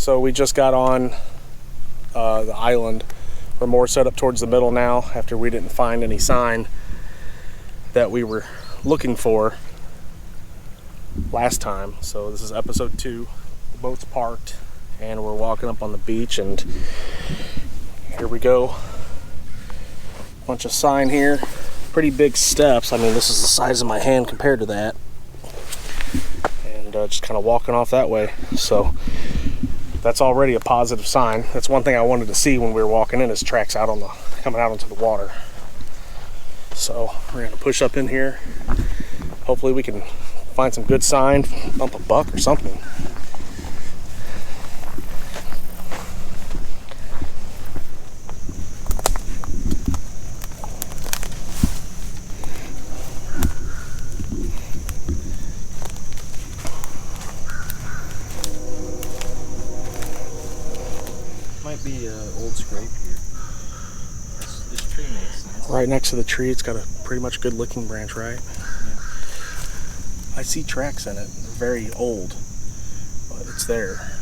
So we just got on the island. We're more set up towards the middle now after we didn't find any sign that we were looking for last time. So this is episode 2. The boat's parked and we're walking up on the beach, and here we go. Bunch of sign here. Pretty big steps. I mean, this is the size of my hand compared to that. And just kind of walking off that way. So that's already a positive sign. That's one thing I wanted to see when we were walking in, is tracks out on the coming out into the water. So we're gonna push up in here. Hopefully we can find some good sign, bump a buck or something. Might be an old scrape here. This tree makes sense. Right next to the tree, it's got a pretty much good licking branch, right? Yeah. I see tracks in it. They're very old, but it's there.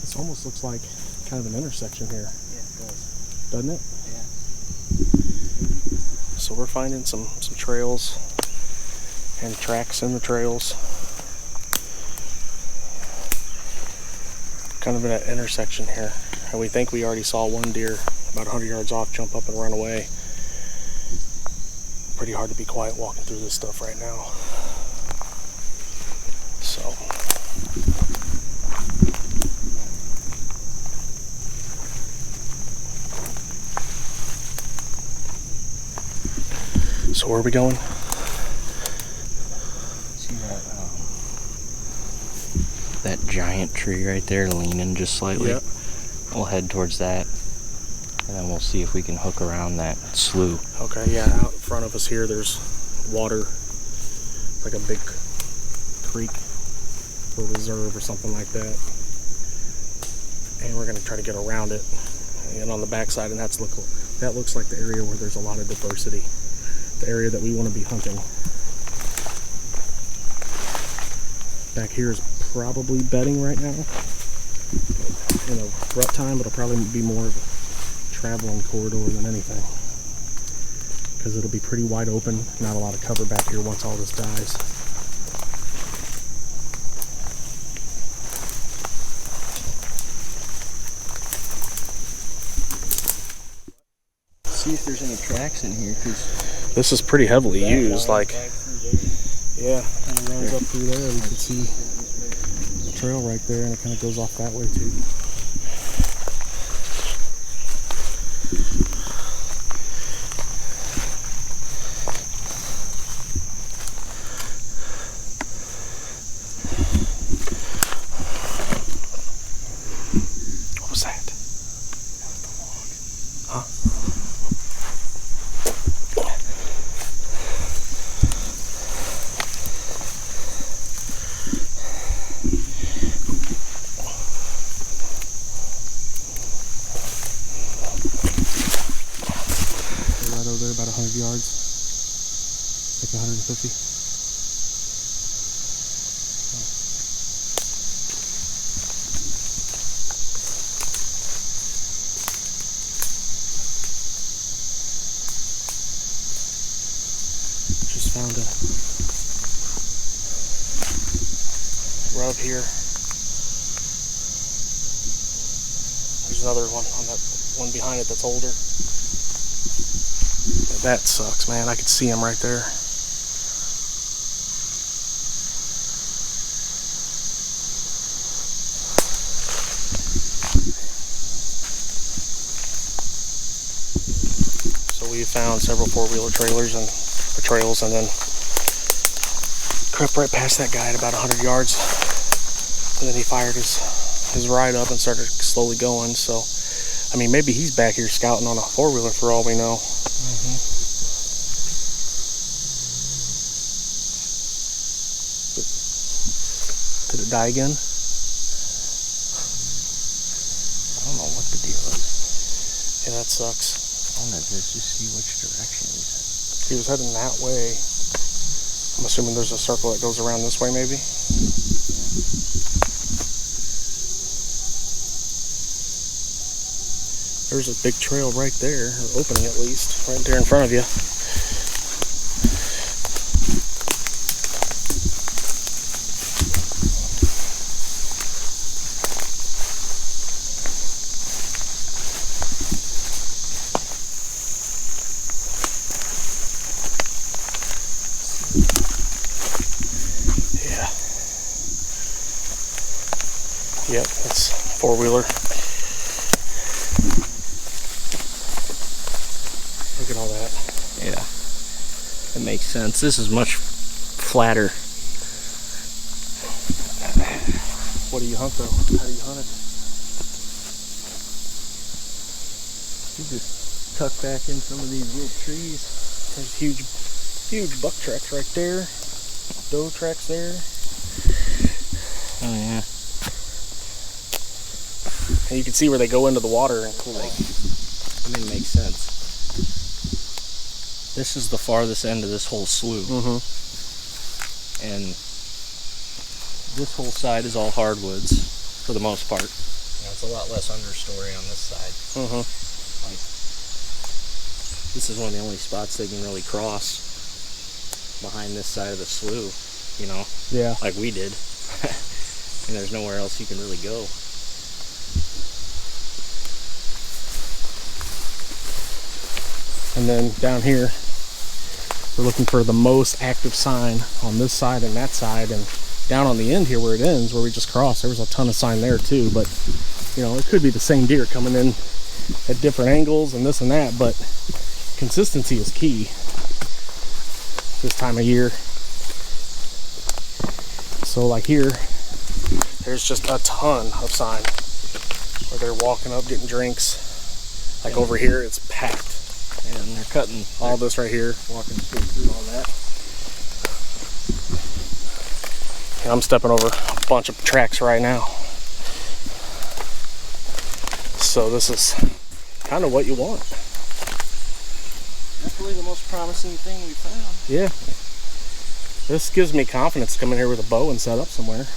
This almost looks like kind of an intersection here. Yeah, it does. Doesn't it? Yeah. So we're finding some trails and tracks in the trails. Kind of in an intersection here. And we think we already saw one deer about 100 yards off jump up and run away. Pretty hard to be quiet walking through this stuff right now. So where are we going? See that giant tree right there leaning just slightly? Yep. We'll head towards that, and then we'll see if we can hook around that slough. Okay, yeah, out in front of us here there's water, like a big creek or reserve or something like that. And we're gonna try to get around it and on the backside, and that looks like the area where there's a lot of diversity. The area that we want to be hunting. Back here is probably bedding right now. In a rut time, it'll probably be more of a traveling corridor than anything, because it'll be pretty wide open, not a lot of cover back here once all this dies. See if there's any tracks in here, because This is pretty heavily used, like, yeah, kind of runs up through there. You can see the trail right there, and it kind of goes off that way too. What was that? Huh? There about 100 yards, like 150. Just found a rub here. There's another one on that one behind it that's older. That sucks, man. I could see him right there. So we found several four-wheeler trailers and trails, and then crept right past that guy at about 100 yards, and then he fired his ride up and started slowly going. So, I mean, maybe he's back here scouting on a four-wheeler for all we know. Did it die again? I don't know what the deal is. Yeah, that sucks. I want to just see which direction he's heading. He was heading that way. I'm assuming there's a circle that goes around this way, maybe. There's a big trail right there, or opening at least, right there in front of you. Yeah. Yep, that's four-wheeler. Look at all that. Yeah, it makes sense. This is much flatter. What do you hunt, though? How do you hunt it? You just tuck back in some of these little trees. There's huge buck tracks right there. Doe tracks there. Oh yeah. And you can see where they go into the water and I mean, it makes sense. This is the farthest end of this whole slough. And this whole side is all hardwoods for the most part. It's a lot less understory on this side. Like, this is one of the only spots they can really cross behind this side of the slough, you know, Yeah. like we did. And there's nowhere else you can really go. And then down here, we're looking for the most active sign on this side and that side. And down on the end here where it ends, where we just crossed, there was a ton of sign there too. But, you know, it could be the same deer coming in at different angles and this and that. But consistency is key this time of year. So like here, there's just a ton of sign where they're walking up, getting drinks. Like over here, it's packed. And they're cutting All this right here. walking straight through all that. And I'm stepping over a bunch of tracks right now. So this is kind of what you want. Definitely the most promising thing we found. Yeah. This gives me confidence to come in here with a bow and set up somewhere.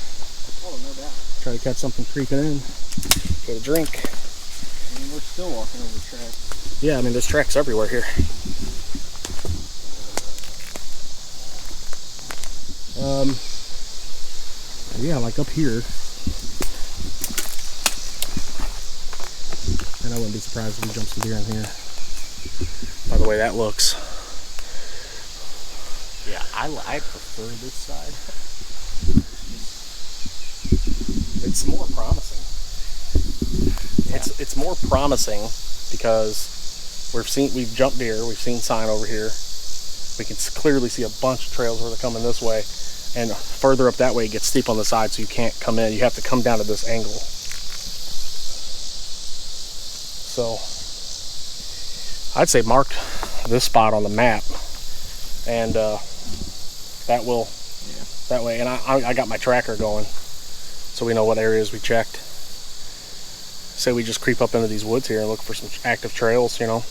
Oh, no doubt. Try to catch something creeping in. Get a drink. I mean, we're still walking over tracks. Yeah, I mean, there's tracks everywhere here. Yeah, like up here. And I wouldn't be surprised if we jump some deer in here. By the way that looks. Yeah, I prefer this side. It's more promising. It's more promising because we've jumped deer, we've seen sign over here. We can clearly see a bunch of trails where they're coming this way, and further up that way it gets steep on the side, so you can't come in. You have to come down to this angle. So I'd say mark this spot on the map, and that will that way. And I got my tracker going, so we know what areas we checked. Say we just creep up into these woods here and look for some active trails, you know.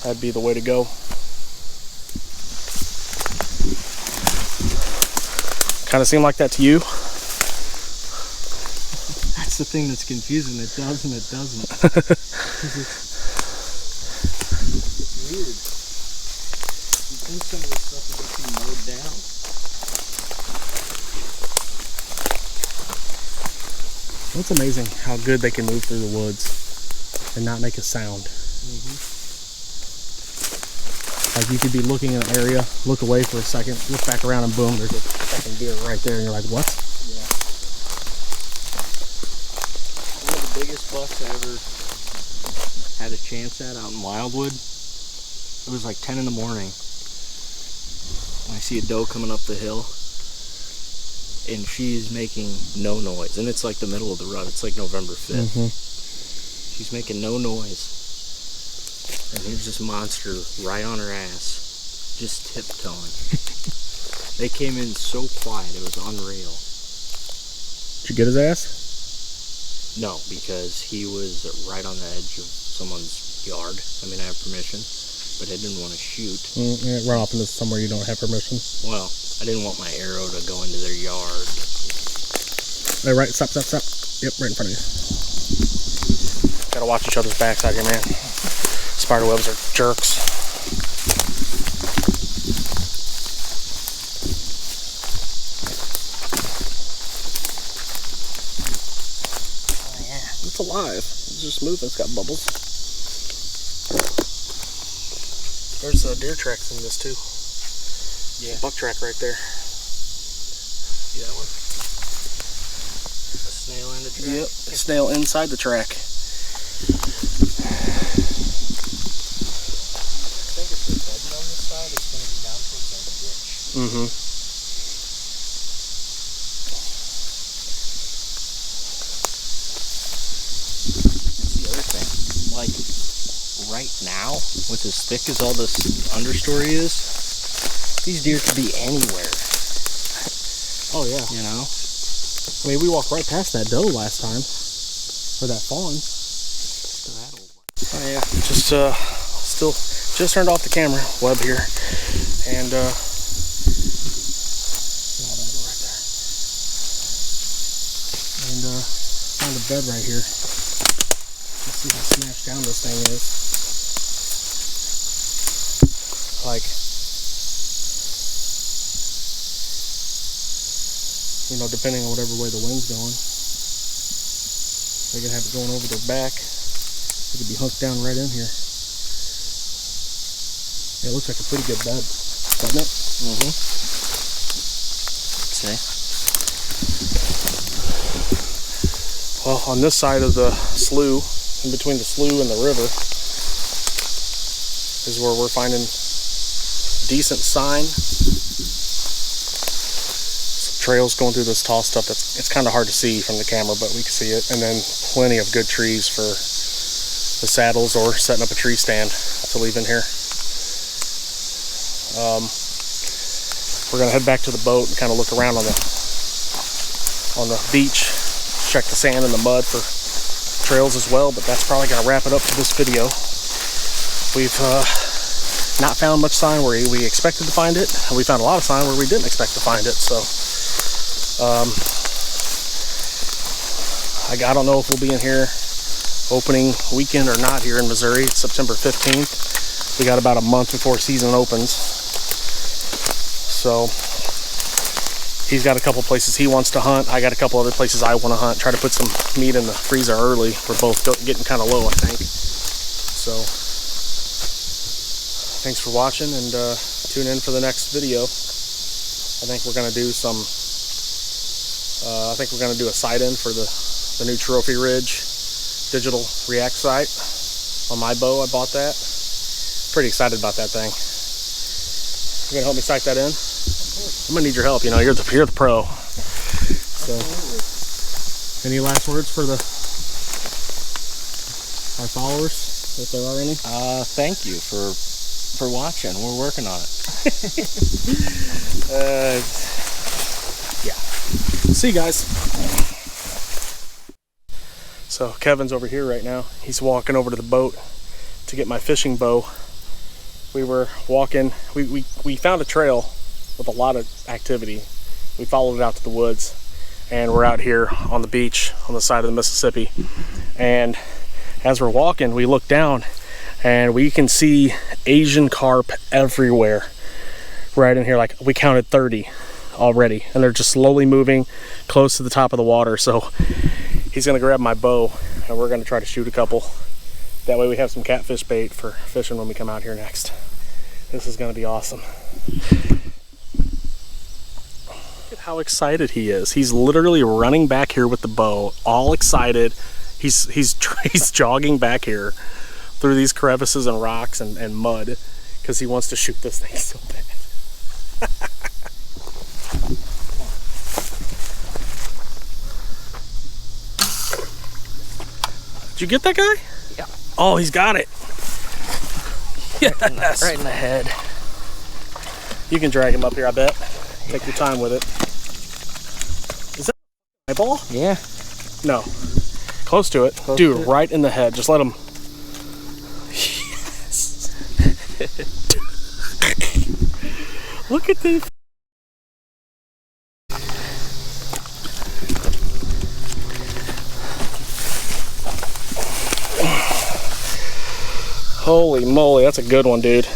That'd be the way to go. Kind of seem like that to you? That's the thing that's confusing. It does and it doesn't. It's weird. You think some of this stuff is just being mowed down. It's amazing how good they can move through the woods and not make a sound. Like you could be looking in an area, look away for a second, look back around, and boom, there's a fucking deer right there, and you're like, what? Yeah. One of the biggest bucks I ever had a chance at out in Wildwood. It was like 10 in the morning. And I see a doe coming up the hill, and she's making no noise. And it's like the middle of the rut. It's like November 5th. She's making no noise. And here's this monster right on her ass, just tiptoeing. They came in so quiet, it was unreal. Did you get his ass? No, because he was right on the edge of someone's yard. I mean, I have permission, but I didn't want to shoot. Yeah, run off into somewhere you don't have permission. Well, I didn't want my arrow to go into their yard. Hey, right, stop. Yep, right in front of you. Gotta watch each other's backs out here, man. Spiderwebs are jerks. Oh yeah, it's alive. It's just moving. It's got bubbles. There's deer tracks in this too. Yeah. Buck track right there. See that one? A snail and a track? Yep, a snail inside the track. Mm-hmm. That's the other thing. Like, right now, with as thick as all this understory is, these deer could be anywhere. Oh yeah. You know? I mean, we walked right past that doe last time. Or that fawn. Oh yeah. Just just turned off the camera. Webb here. And found a bed right here. Let's see how smashed down this thing is. Like, you know, depending on whatever way the wind's going, they could have it going over their back. It could be hunked down right in here. Yeah, it looks like a pretty good bed, doesn't it? Mm-hmm. See? Well, on this side of the slough, in between the slough and the river, is where we're finding decent sign. Some trails going through this tall stuff. It's kind of hard to see from the camera, but we can see it. And then plenty of good trees for the saddles or setting up a tree stand to leave in here. We're gonna head back to the boat and kind of look around on the beach. Check the sand and the mud for trails as well, but that's probably gonna wrap it up for this video. We've not found much sign where we expected to find it, and we found a lot of sign where we didn't expect to find it. So I don't know if we'll be in here opening weekend or not here in Missouri. It's September 15th. We got about a month before season opens. So he's got a couple places he wants to hunt. I got a couple other places I want to hunt. Try to put some meat in the freezer early. We're both getting kind of low, I think. So thanks for watching, and tune in for the next video. I think we're going to do some. I think we're going to do a sight-in for the new Trophy Ridge digital React sight on my bow. I bought that. Pretty excited about that thing. You gonna help me sight that in? I'm gonna need your help. You know, you're the pro. So, any last words for our followers, if there are any? Thank you for watching. We're working on it. Yeah. See you guys. So Kevin's over here right now. He's walking over to the boat to get my fishing bow. We were walking, we found a trail with a lot of activity. We followed it out to the woods, and we're out here on the beach on the side of the Mississippi. And as we're walking, we look down and we can see Asian carp everywhere right in here. Like, we counted 30 already, and they're just slowly moving close to the top of the water. So he's gonna grab my bow and we're gonna try to shoot a couple. That way we have some catfish bait for fishing when we come out here next. This is gonna be awesome. Look at how excited he is. He's literally running back here with the bow, all excited. He's jogging back here through these crevices and rocks and mud because he wants to shoot this thing so bad. Did you get that guy? Yeah. Oh, he's got it. Yes. Right in the head. You can drag him up here, I bet. Take your time with it. Is that an eyeball? Yeah. No. Close to it. Dude, right in the head. Just let him. Yes. Look at this. Holy moly, that's a good one, dude.